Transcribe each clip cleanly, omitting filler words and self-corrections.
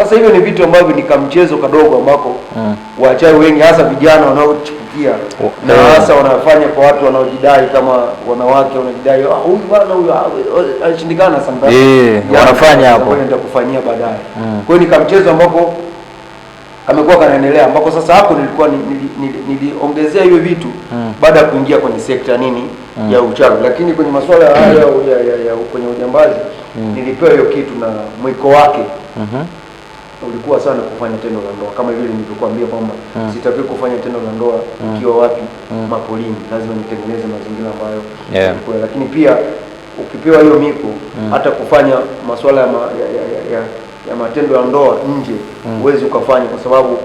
Sasa hivyo ni vitu ambavyo ni kamchezo kadogo ambako wachawi wengi hasa vijana wanaochipukia na hasa wanafanya kwa watu wanaojidai kama wanawake wanajidai huyu bwana huyu anashindikana sana. Wanafanya hapo. Kwa nitakufanyia baadaye. Kwa hiyo ni kamchezo ambako amekuwa kanaendelea ambako sasa hapo nilikuwa niliongezea hiyo vitu baada ya kuingia kwenye sekta nini ya uchawi, lakini kwenye masuala haya ya kwenye ujambazi nilipewa hiyo kitu na mwiko wake ulikuwa sana kufanya tendo la ndoa, kama vile nilivyokuambia kwamba sitaki kufanya tendo la ndoa ikiwa wapi mapolini, lazima nitengeneze mazingira ambayo kwa, lakini pia ukipewa hiyo miko hata kufanya masuala ya matendo ya ndoa nje uwezi ukafanya, kwa sababu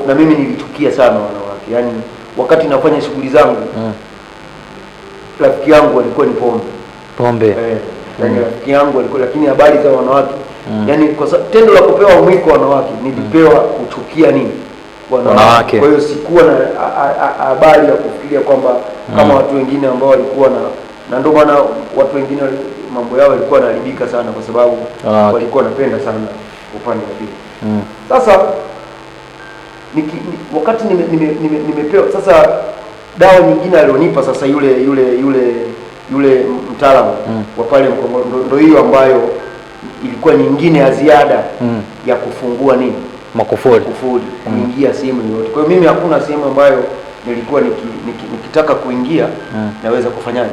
na mimi nilichukia sana wanawake. Yani wakati nafanya shughuli zangu rafiki yangu alikuwa ni pombe. Yani rafiki yangu alikuwa, lakini habari za wanawake yani kwa tendo la kupewa mwiko wanawake nilipewa kuchukia nini wanawake. Kwa hiyo sikuwa na habari ya kufikiria kwamba kama watu wengine ambao walikuwa na ndio maana watu wengine mambo yao yalikuwa yanaharibika sana kwa sababu walikuwa wanapenda sana upande wa pili. Sasa wakati nimepewa sasa dawa nyingine alionipa sasa yule mtaalamu wa pale Mkongoro, ndio hiyo ambayo ilikuwa nyingine ya ziada ya kufungua nini makufuli kuingia sehemu yoyote. Kwa hiyo mimi hakuna sehemu ambayo nilikuwa nikitaka kuingia naweza kufanyaje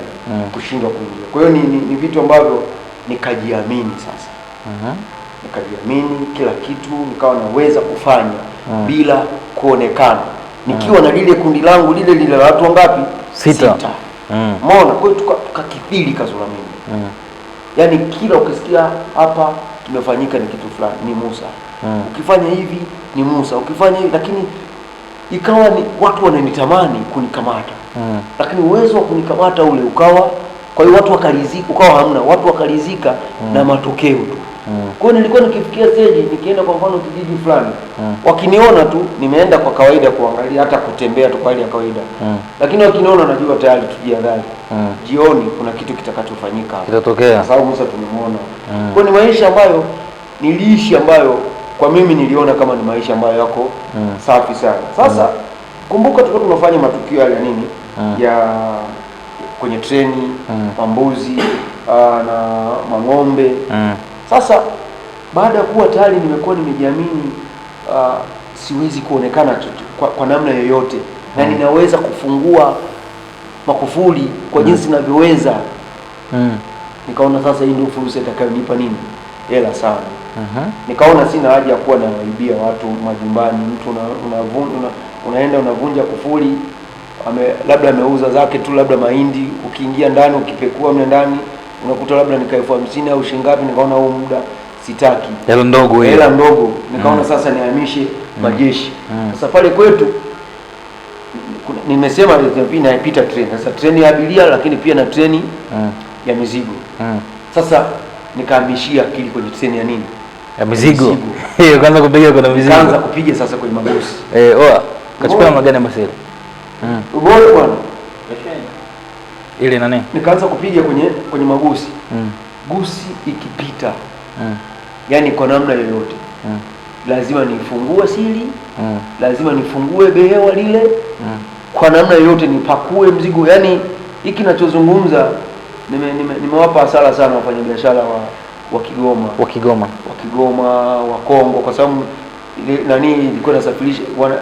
kushindwa kuingia. Kwa hiyo ni vitu ambavyo nikajiamini sasa. Nikajiamini kila kitu nikawa naweza kufanya bila kuonekana. Nikiwa na lile kundi langu lile la watu wangapi? 6. Umeona? Kwa hiyo tukakithiri kasura mimi. Yaani kila ukisikia hapa kimefanyika ni kitu fulani ni Musa. Ukifanya hivi ni Musa, ukifanya hivi, lakini ikawa ni watu wananitamani kunikamata. Lakini uwezo wa kunikamata ule ukawa, kwa hiyo watu wakalizika, ukawa hamna, watu wakalizika na matokeo tu. Kwa hiyo nilikuwa nikifikia stage nikienda kwa mfano kijiji fulani, wakiniona tu nimeenda kwa kawaida kuangalia hata kutembea tu kwa hali ya kawaida. Lakini wakiniona najua tayari tujiandae. Jioni kuna kitu kitakachofanyika kitatokea. Kwa sababu Musa tumemuona. Kwa ni maisha ambayo niliishi ambayo kwa mimi niliona kama ni maisha ambayo yako safi sana. Sasa kumbuka tulikuwa tunafanya matukio yale ya nini? Ya kwenye treni, mambuzi na mang'ombe. Sasa baada ya kuwa tayari nimekuwa nimejiamini siwezi kuonekana kwa namna yoyote na ninaweza kufungua makufuli kwa jinsi ninavyoweza. Nikaona sasa hii ndio fursa itakayonipa nini? Hela sana. Nikaona sina haja ya kuwa nawaibia watu majumbani. Mtu unaenda unavunja kufuli, labda ameuza zake tu labda mahindi, ukiingia ndani ukipekua mle ndani unakuta labda ni 50,000 au shingapi. Nikaona huu muda sitaki. Hela ndogo. Nikaona sasa nihamishe majeshi. Sasa pale kwetu nimesema inapita treni. Sasa treni ya abiria lakini pia na treni ya mizigo. Sasa nikahamishia akili kwenye treni ya nini? Ya mizigo. Kaanza kupiga kwa mizigo. Kaanza kupiga sasa kwenye mabosi. Kachukua magari masela. Ubora bwana. Ile nani? Nikaanza kupiga kwenye magusi. Gusi ikipita. Yaani kwa namna yoyote. Lazima nifungue siri. Lazima nifungue behewa lile. Kwa namna yoyote nipakue mzigo. Yaani hiki ninachozungumza nimewapa hasara sana wafanyabiashara wa Kigoma. Wa Kongo, kwa sababu nani ilikuwa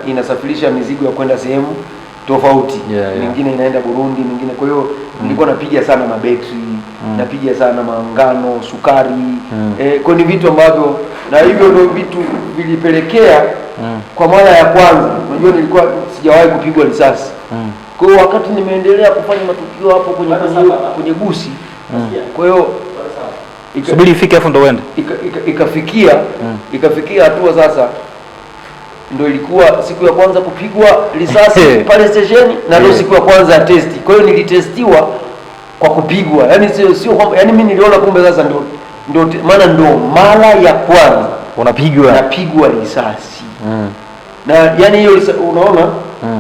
inasafirisha mizigo ya kwenda sehemu tofauti. Mingine inaenda Burundi, mingine. Kwa hiyo nilikuwa napiga sana mabetri, napiga sana mangano, sukari. Kwa ni vitu ambavyo na hivyo ndio vitu vilipelekea kwa mara ya kwanza. Unajua nilikuwa sijawahi kupigwa risasi. Kwa hiyo wakati nimeendelea kufanya matukio hapo kwenye gusi. Kwa hiyo subiri ifike hapo ndo uende. Ikafikia hatua sasa ndio ilikuwa siku ya kwanza kupigwa risasi pale station na ndio siku ya kwanza ya testi. Kwa hiyo nilitestiwa kwa kupigwa. Yaani sio kwamba yaani mimi niliona kumbe sasa ndio maana ndio mara ya kwanza napigwa risasi. Na yaani hiyo unaona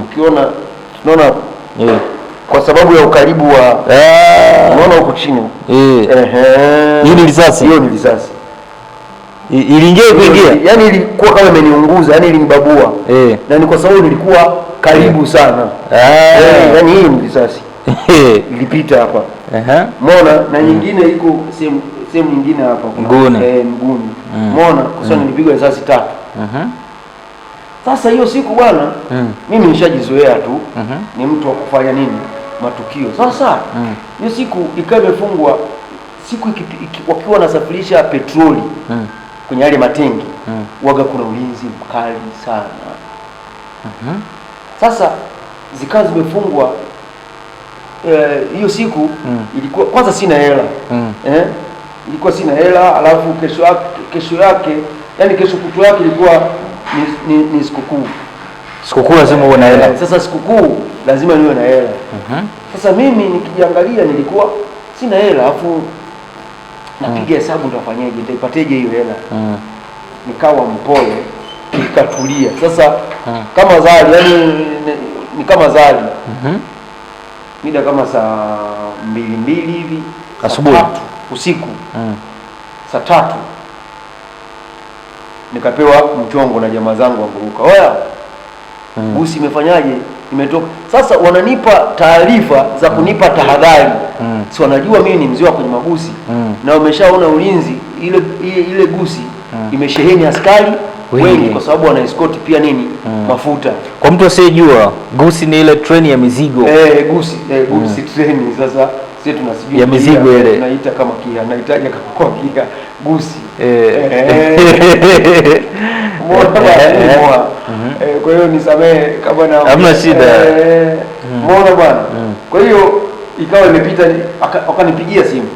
ukiona tunaona kwa sababu ya ukaribu wa unaona huko chini. Hiyo ni risasi. Iliingia kuingia. Yaani ilikuwa kama imeniunguza, yaani ilinibabua. Na ni kwa sababu nilikuwa karibu sana. Yaani hii ni risasi. Ilipita hapa. Umeona na nyingine iko sehemu nyingine hapa mguuni. Mguuni. Umeona kwa sababu nilipigwa risasi 3. Sasa hiyo siku bwana, mimi nishajizoea tu. Ni mtu wa kufanya nini? Matukio. Sasa hiyo siku ikawa imefungwa, siku wakiwa nasafirisha petroli kwenye yale matengi, waga kuna ulinzi mkali sana. Sasa zikawa zimefungwa hiyo siku ilikuwa kwanza sina hela. Ilikuwa sina hela, alafu kesho yake yani kesho kutwa yake ilikuwa ni sikukuu. Sikukuu lazima uwe na hela. Sasa sikukuu lazima niwe na hela. Sasa mimi nikijiangalia nilikuwa sina hela, alafu napiga hesabu nitafanyaje, nitaipateje hiyo hela. Nikawa mpole, nikatulia. Sasa kama Zali, yani ni kama Zali. Mida kama saa 2 hivi asubuhi usiku. Saa 3 nikapewa mchongo na jamaa zangu wa Nguruka. Oya, busi imefanyaje? Imetoka. Sasa wananipa taarifa za kunipa tahadhari. Si wanajua mimi ni mzee wa kwenye mabusi. Na wameshaona ulinzi, ile gusi imesheheni askari wengi kwa sababu wana escort pia nini? Mafuta. Kwa mtu asiyejua, gusi ni ile treni ya mizigo. Gusi treni. Sasa sisi tunasijua ya mizigo ile. Tunaita kama kia, nahitaji kama kia gusi. Kwa hiyo nisamehe kama na hamna shida. Mbona bwana? Kwa hiyo ikawa imepita, wakanipigia simu.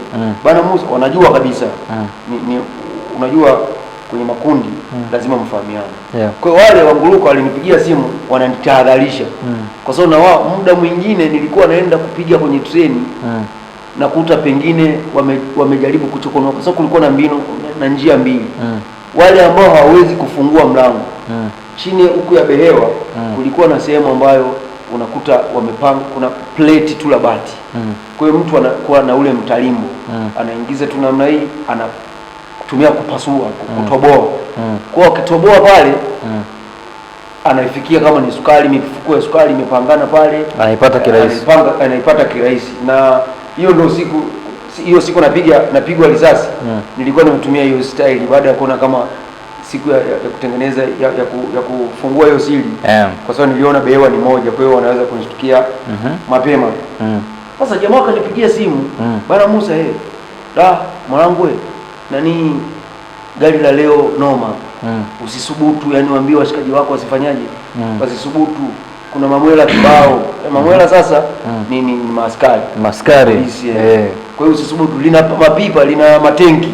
Bwana Musa, wanajua kabisa. Unajua kwenye makundi lazima mfahamiane. Kwa hiyo wale wa Nguruka walinipigia simu wananitahadharisha. Kwa sababu na wao muda mwingine nilikuwa naenda kupiga kwenye treni nakuta pengine wamejaribu kuchokonoa, kwa sababu kulikuwa na mbinu na njia mbili. Wale ambao hawawezi kufungua mlango chini huku ya behewa kulikuwa na sehemu ambayo unakuta wamepanga, kuna plate tu la bati. Kwa hiyo mtu anakuwa na ule mtalimbo anaingiza tu namna hii, anatumia kupasua, kutoboa. Kwa hiyo ukitoboa pale anaifikia kama ni sukari, mifuko ya sukari imepangana pale, anaipata kirahisi. Na hiyo ndio hiyo siku napigwa risasi. Nilikuwa nimetumia hiyo style baada ya kuona kama siku ya kutengeneza ya kufungua hiyo siri. Kwa sababu niliona behewa ni moja, kwa hiyo wanaweza kunishtukia mapema. Sasa jamaa akanipigia simu, bwana Musa, mwanangu nani gari la leo noma. Usisubutu, yani waambie washikaji wako wasifanyaje? Wasisubutu. Kuna mamwela kibao. Mamwela sasa ni maaskari. Kwa hiyo usisubutu, lina mapipa, lina matenki.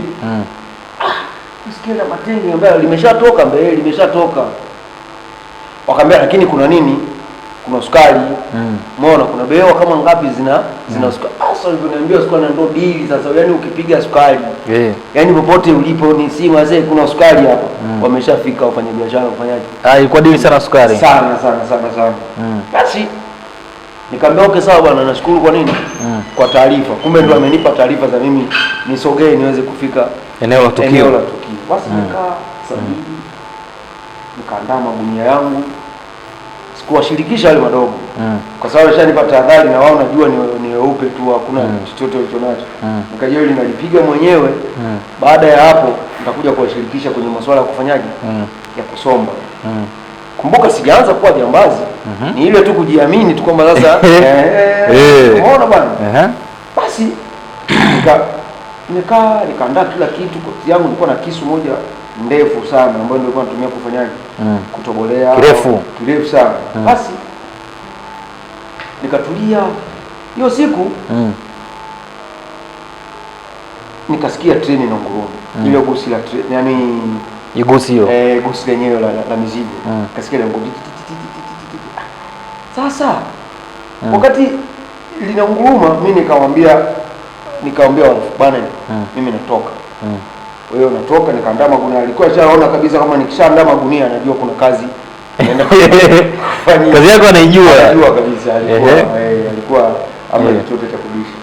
Usikienda matenki ambayo limeshatoka. Wakaambia lakini kuna nini? Kuna sukari. Umeona kuna behewa kama ngapi zina sukari. Sasa niliambia sukari ndio dili sasa. Yani ukipiga sukari. Yani popote ulipo ni si wazee kuna sukari hapa. Wameshafika wafanyabiashara kufanyaje? Ilikuwa dili sana sukari. Sana. Basi nikamwambia okay sawa bwana, nashukuru kwa nini? Kwa taarifa. Kumbe ndio amenipa taarifa za mimi nisogee niweze kufika eneo la tukio. Basi nikaandaa magunia yangu. Sikuwashirikisha wale madogo. Kwa sababu walishanipa tahadhari na wao najua ni weupe tu, hakuna chochote walichonacho. Nikajua ili nalipiga mwenyewe. Baada ya hapo nitakuja kuwashirikisha kwenye masuala ya kufanyaje? Ya kusomba. Kumbuka sijaanza kuwa jambazi. Ni ile tu kujiamini tu kwamba sasa umeona bwana. Basi nikaandaa kila kitu. Koti yangu nilikuwa na kisu moja ndefu sana ambayo nilikuwa natumia kufanyaje? Kutobolea. Kirefu sana. Basi nikatulia hiyo siku. Nikasikia treni na nguruma. Ile gusi la treni, yani gusi hiyo. Gusi lenyewe la mizigo. Kasikia ile nguruma. Sasa wakati linanguruma mimi nikamwambia bwana mimi natoka. Kwa hiyo natoka nikaandaa magunia. Alikuwa ashaona kabisa kama nikishaandaa magunia anajua kuna kazi naenda kufanya. Kazi yako anaijua. Anajua kabisa alikuwa ama chochote cha kubisha.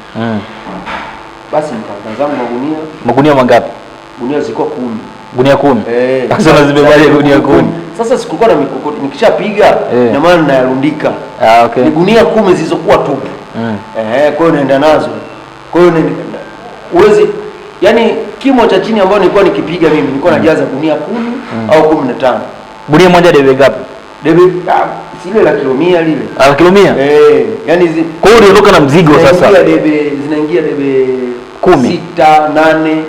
Basi nikaandaa zangu magunia. Magunia mangapi? Gunia zilikuwa 10. Gunia 10. Sasa unazibebaje gunia 10? Sasa sikukuwa na mikokoti, nikishapiga na maana nayarundika. Okay. Ni gunia 10 zilizokuwa tupu. Kwa hiyo naenda nazo. Kwa hiyo uwezi, yani kimo cha chini ambao nilikuwa nikipiga mimi nilikuwa najaza gunia 10 au 15. Gunia moja debe ngapi? Debe sile la kilo 100 lile. La kilo 100? Yani kwa hiyo uliondoka na mzigo sasa. Zinaingia debe 10, 6, 8.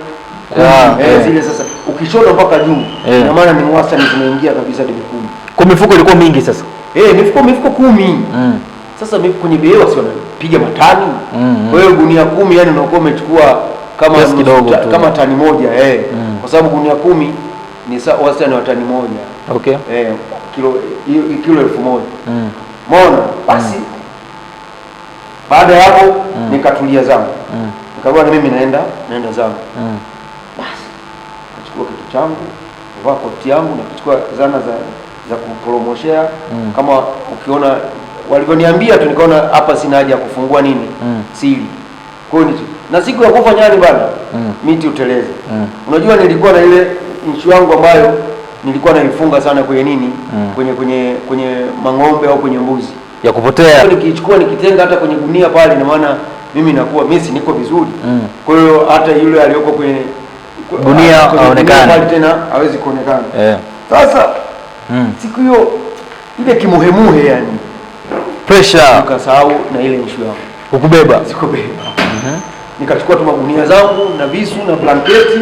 Zile sasa ukishona mpaka juu na maana ni wastani zinaingia kabisa debe 10. Kwa mifuko ilikuwa mingi sasa. Mifuko 10. Sasa kwenye behewa si wanapiga matani. Kwa hiyo gunia 10 yani unakuwa umechukua kama tani moja kwa sababu gunia 10 ni wastani wa tani moja. Okay. Kilo 1000. Umeona? Basi baada ya hapo nikatulia zangu. Nikawa na mimi naenda zangu. Basi nachukua kitu changu, navaa koti yangu, nachukua zana za kuporomoshea. Kama ukiona walivyoniambia tu nikaona hapa sina haja ya kufungua nini siri. Kwa hiyo na siku ya kufa nyani bana miti uteleze. Unajua nilikuwa na ile inshu yangu ambayo nilikuwa naifunga sana kwenye nini kwenye mang'ombe au kwenye mbuzi ya kupotea. Nikichukua nikitenga hata kwenye gunia pale, na maana mimi nakuwa mimi niko vizuri. Kwa hiyo hata yule aliyoko kwenye gunia haonekani tena, hawezi kuonekana. Sasa siku hiyo ile kimuhemuhe yani pressure nikasahau na ile issue yangu ukubeba sikubeba. Nikachukua tu magunia zangu na visu na blanketi.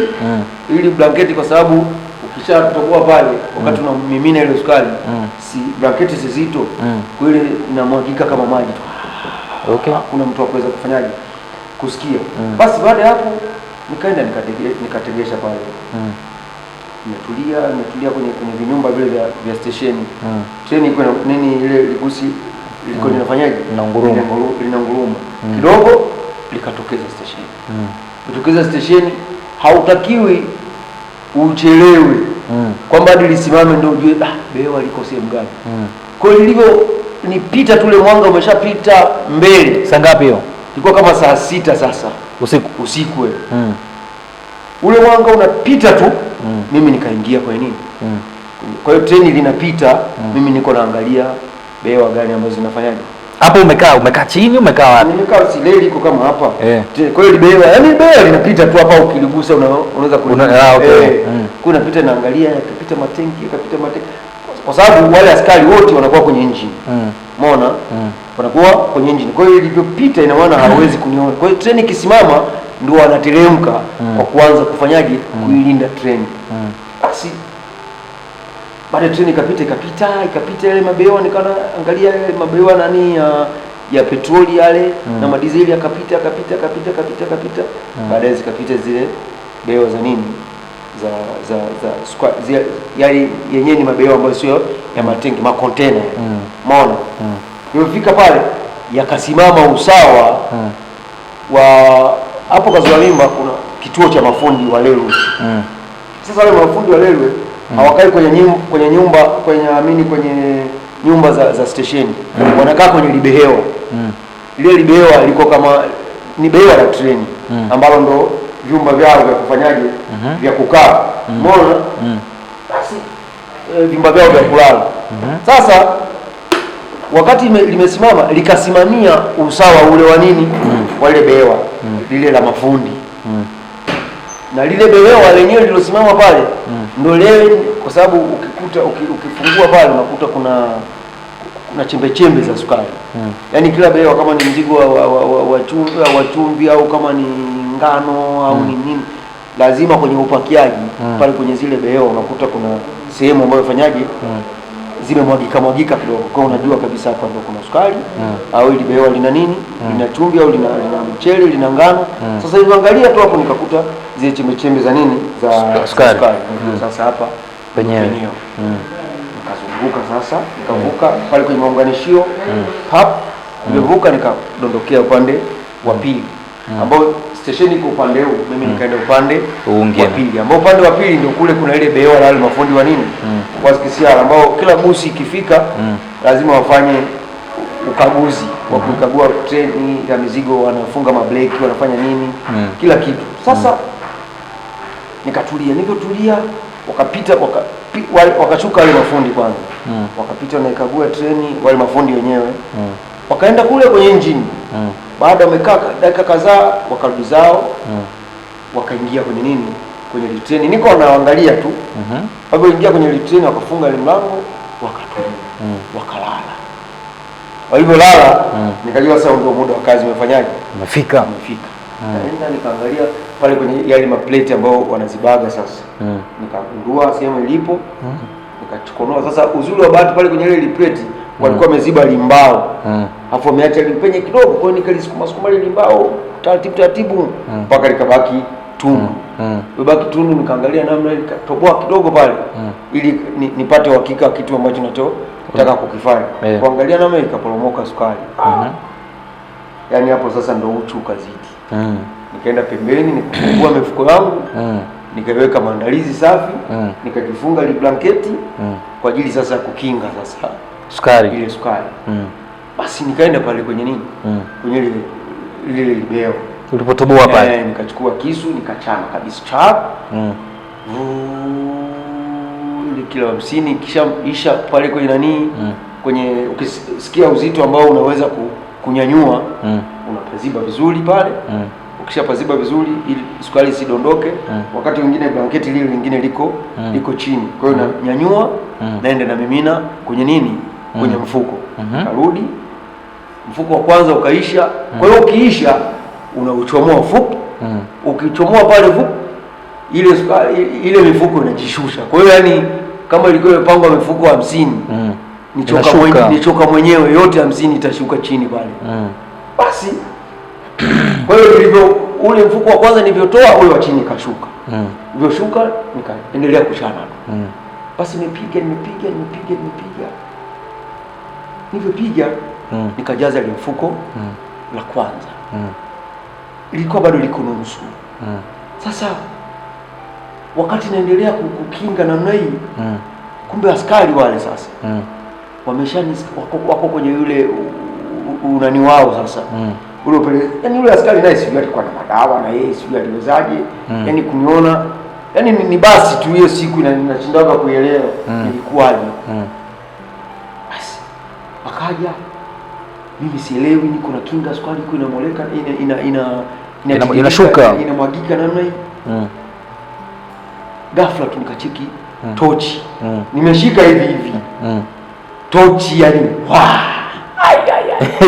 Ili blanketi kwa sababu ukishatoboa pale wakati unamimina ile sukari si blanketi si zito, kwa ile inamwagika kama maji tu. Okay. Kuna mtu akuweza kufanyaje kusikia. Basi baada ya hapo nikaenda nikategesha pale. Nimetulia kwenye vinyumba vile vya stesheni. Treni iko nini ile ligusi liko linafanyaje? Linanguruma. Kidogo likatokeza stesheni. Kutokeza stesheni hautakiwi uchelewe. Kwamba hadi lisimame ndio ujue behewa liko sehemu gani. Kwa hiyo lilivyo nipita tule mwanga umeshapita mbele. Saa ngapi hiyo? Ilikuwa kama saa 6 sasa usiku ule mwanga unapita tu. Mimi nikaingia kwa nini? Kwa hiyo treni linapita, mimi niko naangalia behewa gani ambazo zinafanyaje. Hapo umekaa chini, umekaa wapi? Nimekaa sileli iko kama hapa. Kwa hiyo behewa, yani behewa linapita tu hapa, ukiligusa unaweza kuna pita naangalia, yakapita matenki. Kwa sababu wale askari wote wanakuwa kwenye engine. Umeona? Wanakuwa kwenye engine. Kwa hiyo ilipopita ina maana hawezi kuniona. Kwa hiyo treni kisimama ndio wanateremka kwa kuanza kufanyaje kuilinda treni. Basi baada treni ikapita ile mabehewa, nikaona angalia ile mabehewa nani ya petroli yale na madizeli yakapita. Baadaye zikapita zile behewa za nini za yale yenyewe ni mabehewa ambayo sio ya matenki, makontena. Umeona? Nilifika pale yakasimama usawa wa hapo Kazualimba kuna kituo cha mafundi wa railway. Sasa wale mafundi wa railway hawakai kwenye nyumba za stesheni. Wanakaa kwenye libehewa. Ile libehewa liko kama ni behewa la treni ambalo ndo vyumba vyao vya kufanyaje vya kukaa. Umeona? Basi vyumba vyao vya kulala. Sasa wakati limesimama likasimamia usawa ule wa nini wale behewa lile la mafundi. Na lile behewa lenyewe lilosimama pale ndio leo, kwa sababu ukifungua pale unakuta kuna chembe za sukari. Yaani kila behewa kama ni mzigo wa chumvi au kama ni ngano au ni nini, lazima kwenye upakiaji pale kwenye zile behewa unakuta kuna sehemu ambayo fanyaje zimemwagika kidogo. Kwa unajua kabisa hapa ndio kuna sukari au ile behewa lina nini? Lina chumvi au lina mchele, lina ngano. Sasa hivi angalia tu hapo nikakuta zile chembe za nini za sukari. Sasa hapa penyewe. Nikazunguka sasa, nikavuka pale kwenye maunganishio. Nimevuka nikadondokea upande wa pili. Ambao stesheni iko upande huu, mimi nikaenda upande wa pili. Ambao upande wa pili ndio kule kuna ile behewa la wale mafundi wa nini? Wa kisiara ambao kila busi ikifika lazima wafanye ukaguzi wa kukagua treni ya mizigo, wanafunga mabreki, wanafanya nini? Kila kitu. Sasa nikatulia, wakapita wakashuka wale mafundi kwanza. Wakapita wanaikagua treni wale mafundi wenyewe. Wakaenda kule kwenye engine. Baada wamekaa dakika kadhaa wakarudi zao. Wakaingia kwenye nini? Kwenye treni. Niko naangalia tu. Hapo ingia kwenye treni wakafunga ile mlango, wakatulia. Wakalala. Walipolala nikajua sasa ndio muda wa kazi umefanyaje? Umefika. Naenda nikaangalia pale kwenye yale maplate ambao wanazibaga sasa. Nikagundua sehemu ilipo. Nikachukonoa. Sasa uzuri wa bahati pale kwenye ile plate walikuwa wameziba limbao. Hapo wameacha lipenye kidogo, kwa hiyo nikalisukuma ile limbao taratibu mpaka likabaki tundu. Libaki tundu, nikaangalia namna ile nikatoboa kidogo pale ili nipate uhakika kitu ambacho nataka kukifanya. Kuangalia namna ikaporomoka sukari. Yaani hapo sasa ndio uchu kazidi. Nikaenda pembeni nikafungua mifuko yangu, nikaweka maandalizi safi, nikajifunga ile blanketi kwa ajili sasa kukinga sasa ile sukari. Basi nikaenda pale kwenye nini? Kwenye ile libeo. Ulipotoboa pale. Nikachukua kisu nikachana kabisa chap. Ile kilo 50 kisha isha pale kwenye nani? Kwenye ukisikia uzito ambao unaweza kunyanyua, unapaziba vizuri pale. Ukishapaziba vizuri ili sukari isidondoke. Wakati mwingine blanketi lile lingine liko chini. Kwa hiyo nanyanyua naenda na mimina kwenye nini? Kwenye mfuko. Karudi mfuko wa kwanza ukaisha. Kwa hiyo ukiisha unauchomoa fupi. Ukichomoa pale fupi ile mifuko inajishusha. Kwa hiyo yani kama ilikuwa imepangwa mifuko 50, nichoka mwenyewe yote 50 itashuka chini pale. Basi kwa hiyo nilivyo ule mfuko wa kwanza nilivyotoa ule wa chini kashuka. Nilivyoshuka nikaendelea kuchana. Basi nipiga. Nilivyopiga nikajaza ile mfuko la kwanza. Ilikuwa bado liko nusu. Sasa wakati naendelea kukinga namna hii, kumbe askari wale sasa wako kwenye yule unani wao sasa. Ule yani yule askari naye sijui alikuwa na madawa na yeye sijui aliwezaje. Yani kuniona yani ni basi tu hiyo siku ninashindaga kuelewa ilikuwaje. Basi akaja, mimi sielewi, niko na kinga sukari iko inamoleka inashuka inamwagika namna hii. Ghafla tu nikacheki tochi. Nimeshika hivi. Tochi yani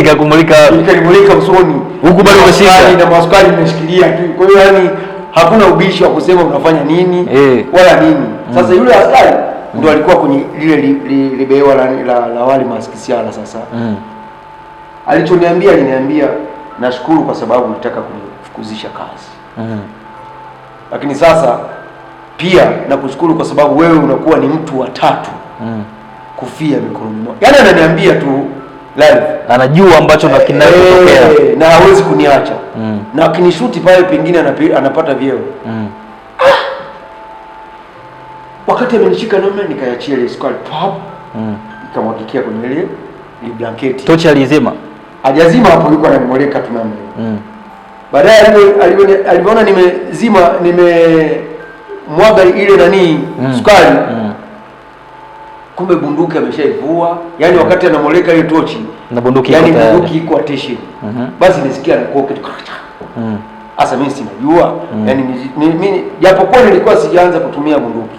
ikanimulika usoni. Huku bado umeshika na masukari nimeshikilia tu. Kwa hiyo yani hakuna ubishi wa kusema unafanya nini wala nini. Sasa yule askari ndio alikuwa kwenye lile libewa la wale maskisiala sasa. Alichoniambia aliniambia nashukuru kwa sababu unataka kunifukuzisha kazi. Lakini sasa pia nakushukuru kwa sababu wewe unakuwa ni mtu wa tatu kufia mikononi mwako. Yaani ananiambia tu live, anajua ambacho kinachotokea na hawezi kuniacha. Na akinishuti pale pengine anapata vyeo. Wakati amenishika namna nikayachia ile sukari pop. Nikamwagikia kwenye ile blanketi. Tochi alizima. Hajazima hapo, yuko ananimoleka tu namna. Baadaye alipoona nimemwaga ile nani sukari. Kumbe bunduki ameshaivua. Yaani wakati anamoleka ile tochi na bunduki iko attention. Basi nisikia anakoka kitu. Asa mimi sinajua. Yaani mimi japokuwa nilikuwa sijaanza kutumia bunduki.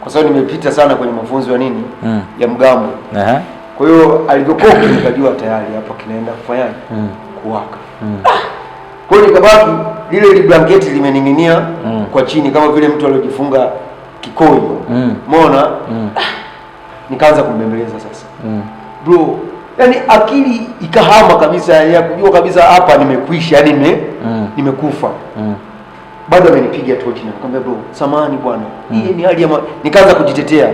Kwa sababu nimepita sana kwenye mafunzo ya nini? Ya mgambo. Kwa hiyo alivyokoka nikajua tayari hapa kinaenda kufanyaje? Kuwaka. Kwa hiyo nikabaki lile blanketi limening'inia kwa chini kama vile mtu aliyojifunga kikoi. Umeona? Nikaanza kumbembeleza sasa. Bro, yani akili ikahama kabisa ya kujua kabisa hapa nimekwisha, yani nimekufa. Bado amenipiga tochi na nikamwambia bro, samahani bwana. Hii ni hali ya nikaanza kujitetea.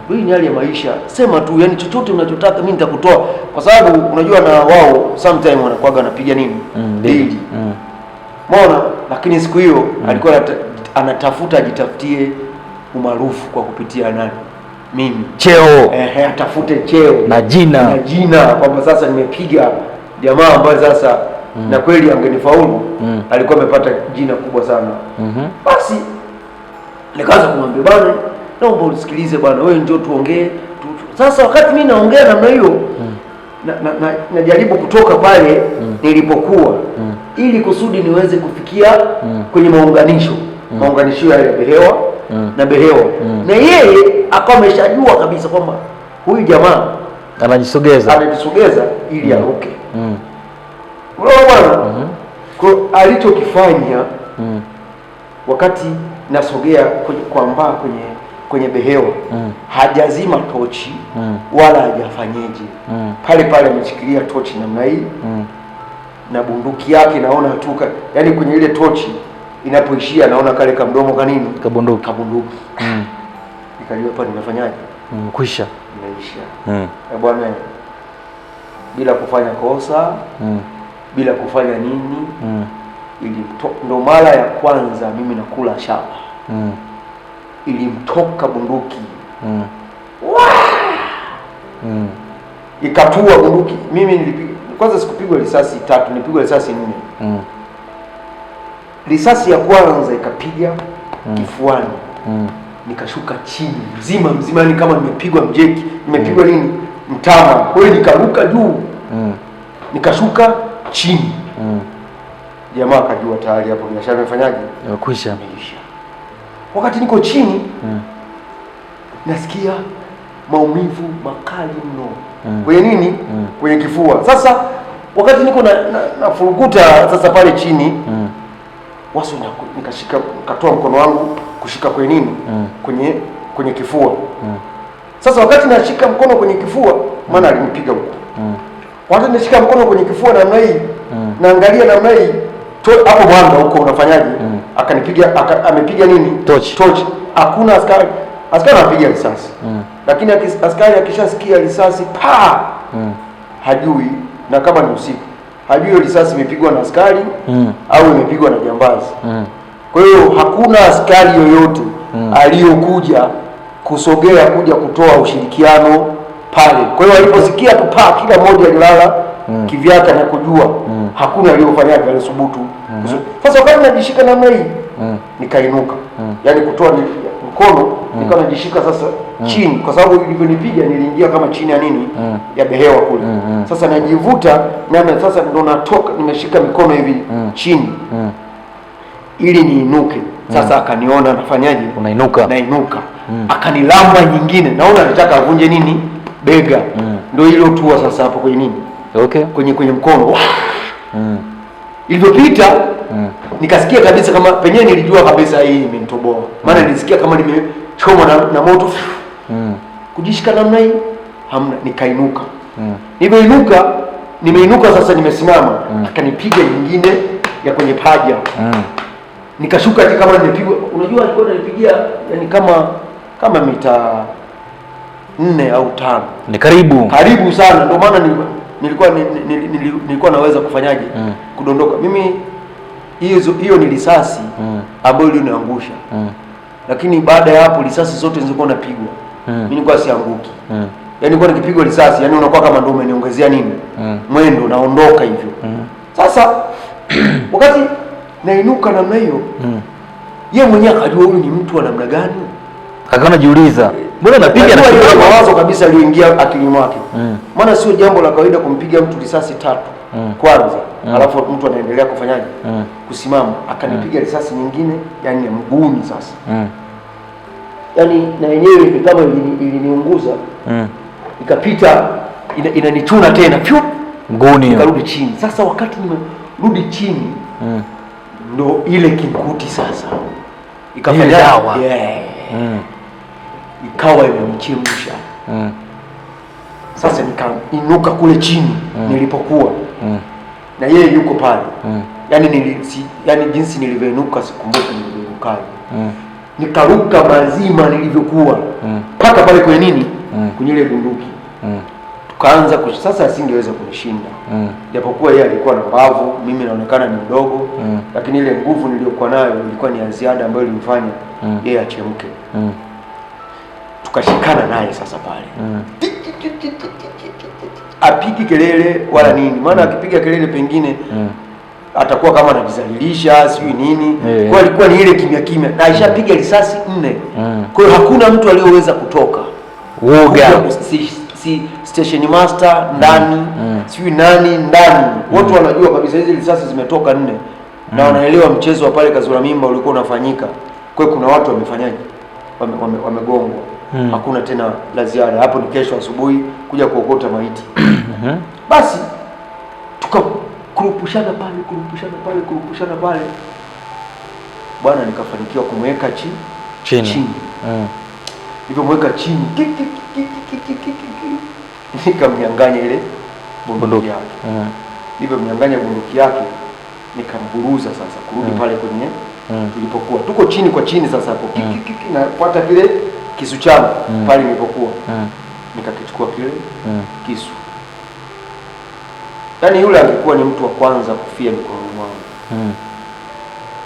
Hii ni hali ya maisha. Sema tu, yani chochote unachotaka mimi nitakutoa. Kwa sababu unajua na wao sometimes wanakuaga wanapiga nini? Daily. Umeona? Lakini siku hiyo alikuwa anatafuta ajitafutie umaarufu kwa kupitia nani? Mimi. Cheo. Atafute cheo na jina kwamba sasa nimepiga jamaa ambaye sasa na kweli angenifaulu. Alikuwa amepata jina kubwa sana. Basi nikaanza kumwambia bwana, naomba usikilize bwana, wewe njoo tuongee. Sasa wakati mimi naongea namna hiyo najaribu kutoka pale nilipokuwa ili kusudi niweze kufikia kwenye maunganisho ya Behewa na Behewa na yeye akawa ameshajua kabisa kwamba huyu jamaa anajisogeza ili aruke. Unaona bwana, kwa alichokifanya wakati nasogea kwenye Behewa hajazima tochi wala hajafanyeje. Pale pale ameshikilia tochi namna hii na bunduki yake, naona tu yani kwenye ile tochi inapoishia naona kale kamdomo kanini kabunduki. Nikajua hapa nimefanyaje, kwisha imeisha. Bwana, bila kufanya kosa bila kufanya nini ndo mara ya kwanza mimi nakula shaba. Ilimtoka bunduki ikatua bunduki. Mimi kwanza sikupigwa risasi 3, nilipigwa risasi 4. Risasi ya kwanza ikapiga kifuani, nikashuka chini mzima ni kama nimepigwa mjeki, nimepigwa nini mtama. Kwa hiyo nikaruka juu nikashuka chini. Jamaa akajua tayari hapo biashara imefanyaje, kwisha. Wakati niko chini nasikia maumivu makali mno kwenye nini, kwenye kifua. Sasa wakati niko na furukuta sasa pale chini waso nikatoa mkono wangu kushika kwenye nini, kwenye kifua. Sasa wakati nashika mkono kwenye kifua, maana alinipiga huko, wakati nashika mkono kwenye kifua namna hii naangalia namna hii hapo mwanga huko unafanyaje, akanipiga amepiga nini tochi. Hakuna askari anapiga risasi lakini askari akishasikia risasi hajui, na kama ni usiku hajui risasi imepigwa na askari au imepigwa na jambazi. Kwa hiyo hakuna askari yoyote aliyokuja kusogea kuja kutoa ushirikiano pale. Kwa hiyo aliposikia tu kila mmoja alilala kivyake na kujua hakuna aliyofanyaje, alisubutu. Sasa wakati najishika namna hii nikainuka, yani kutoa mkono nikawa najishika sasa chini, kwa sababu ilivyonipiga niliingia kama chini ya nini ya Behewa kule. Sasa najivuta namna, sasa ndo natoka nimeshika mikono hivi chini ili niinuke. Sasa akaniona nafanyaje, nainuka akanilamba nyingine, naona anataka avunje nini bega. Ndio hilo tua sasa hapo kwenye nini kwenye mkono ilivyopita nikasikia kabisa kama penyewe, nilijua kabisa hii imenitoboa, maana nilisikia kama nimechomwa na moto. Kujishika namna hii hamna, nikainuka. Nimeinuka sasa, nimesimama akanipiga nyingine ya kwenye paja. Nikashuka kama nimepigwa. Unajua alikuwa ananipigia yani kama mita 4 au 5. Ni karibu sana, ndio maana nilikuwa naweza kufanyaje kudondoka. Mimi hiyo ni risasi ambayo iliniangusha. Lakini baada ya hapo risasi zote zilizokuwa napigwa mimi nilikuwa sianguki. Yaani nilikuwa nikipigwa risasi, yani unakuwa kama ndio umeniongezea nini mwendo, naondoka hivyo. Sasa wakati nainuka namna hiyo yeye mwenyewe akajua huyu ni mtu wa namna gani, akaona jiuliza mbona napiga na mawazo kabisa aliingia akilini mwake. Maana sio jambo la kawaida kumpiga mtu risasi 3 kwanza alafu mtu anaendelea kufanyaje kusimama. Akanipiga risasi nyingine yani ya mguuni sasa. Yani na yenyewe kama iliniunguza ikapita inanichuna tena mguuni, nikarudi chini. Sasa wakati nimerudi chini ndo ile kinkuti sasa ikafanya ikawa imenichemsha. Sasa nikainuka kule chini nilipokuwa na yeye yuko pale. Yani jinsi nilivyoinuka sikumbuki nilivyoinukaje. Nikaruka mazima nilivyokuwa mpaka pale kwenye nini kwenye ile bunduki. Tukaanza sasa asingeweza kunishinda. Japokuwa yeye alikuwa na mbavu, mimi naonekana ni mdogo, lakini ile nguvu niliyokuwa nayo ilikuwa ni ya ziada ambayo ilimfanya yeye achemke. Tukashikana naye sasa pale. Apigi kelele wala nini, maana akipiga kelele pengine atakuwa kama anajizalilisha sijui nini. Kwa ilikuwa ni ile kimya kimya, na ishapiga risasi 4. Kwa hiyo hakuna mtu aliyeweza kutoka. Woga. Si station master ndani, sijui nani ndani. Watu wanajua kabisa hizi risasi zimetoka 4. Na wanaelewa mchezo wa pale Kazura Mimba ulikuwa unafanyika. Kwa hiyo kuna watu wamefanyaje? Wamegongwa. Hakuna tena la ziada. Hapo ni kesho asubuhi kuja kuokota maiti. Basi tukakurupushana pale. Bwana nikafanikiwa kumweka chini. Nilipomweka chini nikamnyang'anya ile bunduki yake. Nilipomnyang'anya bunduki yake nikamburuza sasa kurudi pale kwenye ilipokuwa. Tuko chini kwa chini sasa hapo. Nafuata kile kisu changu pale nilipokuwa. Nikakichukua kile kisu. Yaani yule alikuwa ni mtu wa kwanza kufia mikononi mwangu.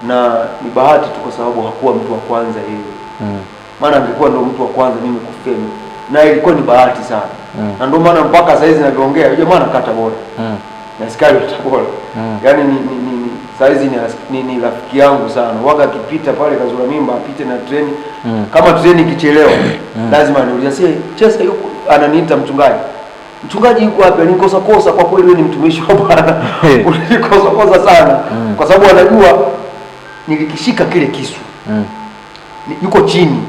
Na ni bahati tu kwa sababu hakuwa mtu wa kwanza yeye. Maana angekuwa ndo mtu wa kwanza mimi kufia. Na ilikuwa ni bahati sana. Na ndio maana mpaka saizi ninavyoongea yule jamaa anakata bora. Na askari Tabora. Yaani ni saizi ni rafiki yangu sana. Waga akipita pale Kazura Mimba apite na treni. Kama treni ikichelewa lazima aniulize, Chesa yuko, ananiita mchungaji. Mchungaji yuko wapi? Nikosa kwa kweli wewe ni mtumishi wa Bwana. Unikosa sana. Kwa sababu anajua nilikishika kile kisu. Yuko chini.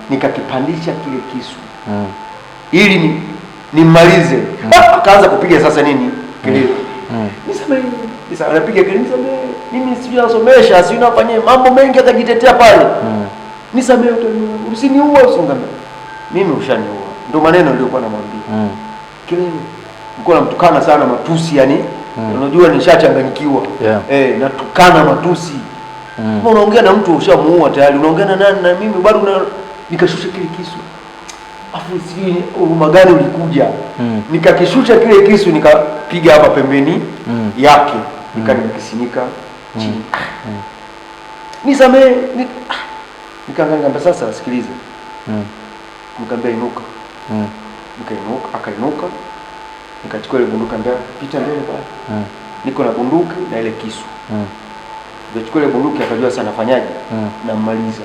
Nikakipandisha kile kisu. Ili nimalize. Akaanza kupiga sasa nini? Kelele. Nisamehe. Anapiga kelele, nisamehe. Mimi sijui nasomesha, sijui nafanya mambo mengi akajitetea pale. Nisamehe, usiniue, usingambe. Mimi ushaniua. Ndio maneno niliyokuwa namwambia. Kelele. Nilikuwa namtukana sana matusi yani. Unajua nishachanganyikiwa. Natukana matusi. Kama unaongea na mtu ushamuua tayari, unaongea na nani na mimi bado nikashusha kile kisu. Afu sijui huruma gani ulikuja. Nikakishusha kile kisu nikapiga hapa pembeni yake. Nikanikisimika chini. Nisamehe. Nikamwambia sasa sikiliza. Nikamwambia inuka. Nikainuka, akainuka. Nikachukua ile bunduki ambayo pita mbele pale. Niko na bunduki na ile kisu. Nikachukua ile bunduki akajua sana nafanyaje. Nammaliza.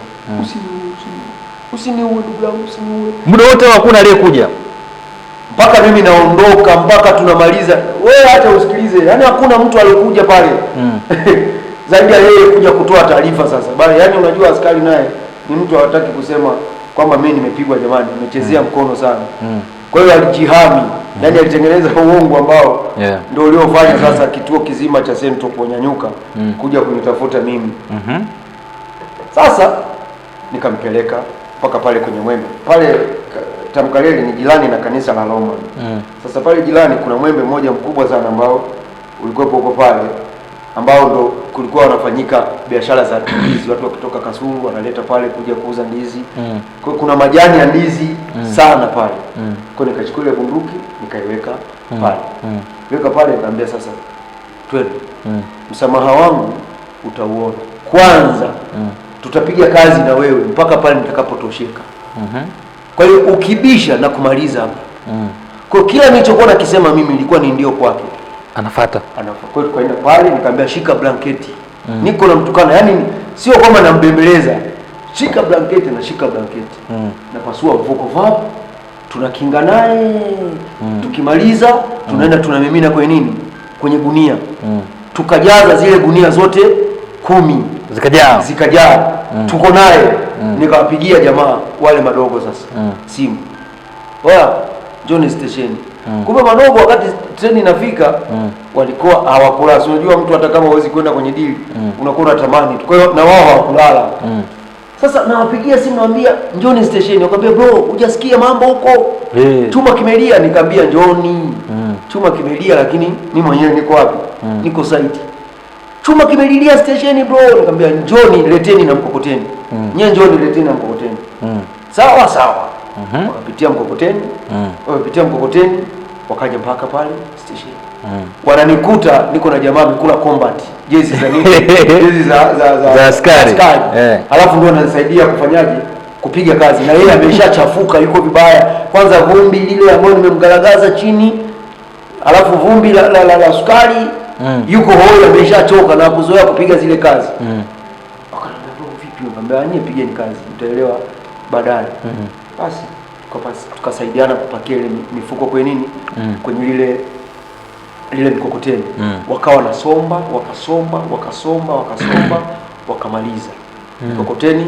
Usiniue ndugu yangu, usiniue. Muda wote hakuna aliyekuja. Mpaka mimi naondoka, mpaka tunamaliza. Wewe hata usikilize. Yaani hakuna mtu aliyekuja pale. Zaidi ya yeye kuja kutoa taarifa sasa. Bali yani unajua askari naye ni mtu hawataki kusema kwamba mimi nimepigwa jamani, nimechezea mkono sana. Kwa hiyo alijihami. Yaani alitengeneza uongo ambao ndio uliofanya sasa kituo kizima cha Central kunyanyuka kuja kunitafuta mimi. Sasa nikampeleka mpaka pale kwenye Mwembe. Pale Tamkaleli ni jirani na kanisa la Roma. Sasa pale jirani kuna mwembe mmoja mkubwa sana ambao ulikuwa huko pale, ambao ndo kulikuwa wanafanyika biashara za ndizi. Watu wakitoka Kasulu wanaleta pale kuja kuuza ndizi. Kwa kuna majani ya ndizi sana pale. Kwa nikachukua ile bunduki nikaiweka pale. Weka pale nikamwambia sasa twende. Msamaha wangu utauona. Kwanza tutapiga kazi na wewe mpaka pale nitakapotosheka. Kwa hiyo ukibisha na kumaliza hapo. Kwa kila nilichokuwa nakisema mimi ilikuwa ni ndio kwake. Anafuata. Kwa hiyo tukaenda pale nikamwambia shika blanketi. Niko namtukana, yani sio kama nambembeleza. Shika blanketi na shika blanketi. Napasua mfuko vapo. Tunakinga naye. Tukimaliza tunaenda tunamimina kwenye nini? Kwenye gunia. Tukajaza zile gunia zote 10. Zikajaa. Tuko naye. Nikawapigia jamaa wale madogo sasa simu. Oya, John station. Kumbe madogo wakati treni inafika walikuwa hawakulala. Unajua mtu hata kama huwezi kwenda kwenye dili unakuwa unatamani. Kwa hiyo na wao hawakulala. Sasa nawapigia simu naambia John station. Wakamwambia bro, hujasikia mambo huko? Chuma kimelia. Nikamwambia John. Chuma kimelia lakini mimi mwenyewe niko wapi? Niko site. Chuma kimelilia station bro. Nikamwambia John leteni na mkokoteni. Nyenye John leteni na mkokoteni. Sawa. Wakapitia mkokoteni. Wakapitia mkokoteni wakaja mpaka pale station. Wananikuta niko na jamaa mikula combat. Jezi za nini? Jezi za askari. Alafu ndio ananisaidia kufanyaje? Kupiga kazi. Na yeye ameshachafuka yuko vibaya. Kwanza vumbi lile ambalo nimemgaragaza chini. Alafu vumbi la sukari yuko hoi, ameshachoka na kuzoea kupiga zile kazi. Akaniambia vipi? Nikamwambia nie pigeni kazi, mtaelewa baadaye. Basi tukasaidiana kupakia ile mifuko kwenye nini, kwenye lile mkokoteni. Wakawa nasomba, wakasomba wakamaliza mkokoteni.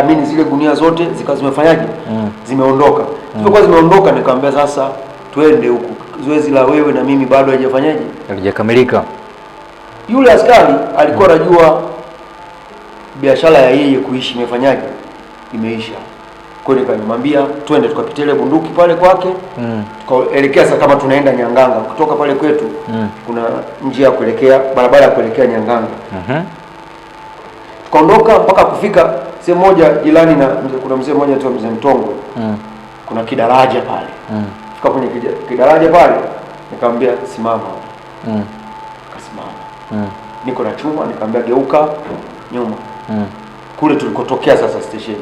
Mimi zile gunia zote zikawa zimefanyaje, zimeondoka. Zilikuwa zimeondoka, nikamwambia sasa twende huku, zoezi la wewe na mimi bado haijafanyaje, halijakamilika. Yule askari alikuwa anajua biashara ya yeye kuishi imefanyaje, imeisha. Kwa hiyo nikamwambia twende tukapitia ile bunduki pale kwake. Tukaelekea sasa, kama tunaenda Nyanganga kutoka pale kwetu, kuna njia ya kuelekea, barabara ya kuelekea Nyanganga. Tukaondoka mpaka kufika sehemu moja jirani na kuna mzee mmoja tu, mzee Mtongo. Kuna kidaraja pale. Fika kwenye kidaraja pale, nikamwambia simama hapo. Akasimama. Niko na chuma, nikamwambia geuka nyuma. Kule tulikotokea sasa station.